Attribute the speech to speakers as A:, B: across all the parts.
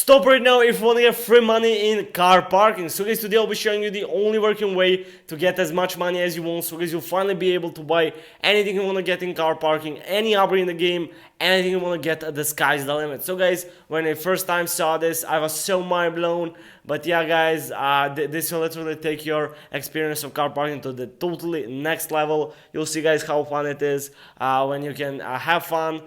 A: Stop right now if you want to get free money in car parking. So guys, today I'll be showing you the only working way to get as much money as you want. So guys, you'll finally be able to buy anything you want to get in car parking, any upgrade in the game, anything you want to get, the sky's the limit. So guys, when I first time saw this, I was so mind blown. But yeah guys, this will literally take your experience of car parking to the totally next level. You'll see guys how fun it is when you can have fun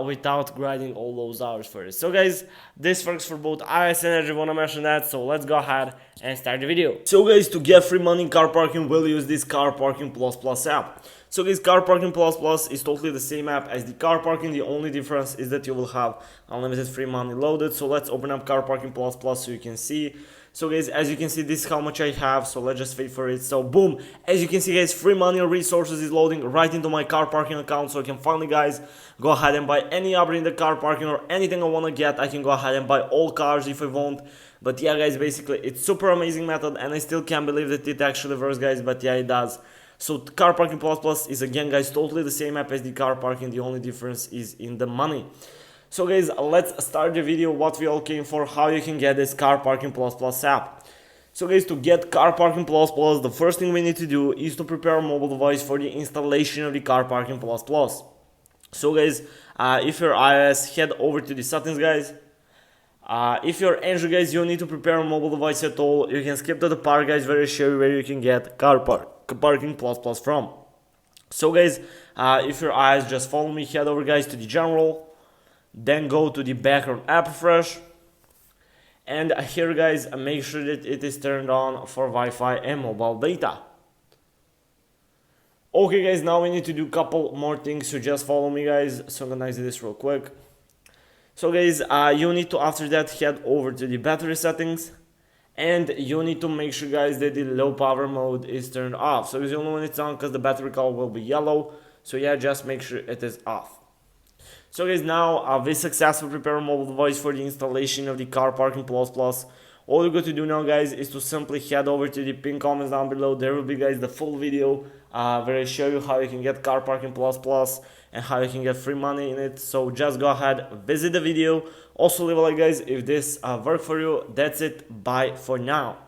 A: without grinding all those hours for it. So guys, this works for both iOS and Android, wanna mention that, so let's go ahead and start the video. So guys, to get free money in car parking, we'll use this Car Parking Plus Plus app. So guys, Car Parking Plus Plus is totally the same app as the car parking. The only difference is that you will have unlimited free money loaded. So let's open up Car Parking Plus Plus so you can see. So guys, as you can see, this is how much I have, so let's just wait for it. So boom, as you can see guys, free money or resources is loading right into my car parking account, so I can finally guys go ahead and buy any upgrade in the car parking or anything I want to get. I can go ahead and buy all cars if I want. But yeah guys, basically it's super amazing method, and I still can't believe that it actually works guys, but yeah, it does. So Car Parking Plus Plus is again guys totally the same app as the car parking. The only difference is in the money. So guys, let's start the video what we all came for, how you can get this Car Parking Plus Plus app. So guys, to get Car Parking Plus Plus, the first thing we need to do is to prepare a mobile device for the installation of the Car Parking Plus Plus. So guys, if you're iOS, head over to the settings guys. If you're Android guys, you don't need to prepare a mobile device at all. You can skip to the part guys where I show you where you can get Car Parking Plus Plus from. So guys, if you're iOS, just follow me, head over guys to the general. Then go to the background app refresh, and here guys, make sure that it is turned on for Wi-Fi and mobile data. Okay guys, now we need to do a couple more things, so just follow me guys. So I'm gonna exit this real quick. So guys, you need to after that head over to the battery settings, and you need to make sure guys that the low power mode is turned off. So it's only when it's on, because the battery color will be yellow. So yeah, just make sure it is off. So guys, now we successfully prepare a mobile device for the installation of the Car Parking Plus Plus. All you got to do now guys is to simply head over to the pinned comments down below. There will be guys the full video where I show you how you can get Car Parking Plus Plus and how you can get free money in it. So just go ahead, visit the video. Also leave a like guys if this worked for you. That's it, bye for now.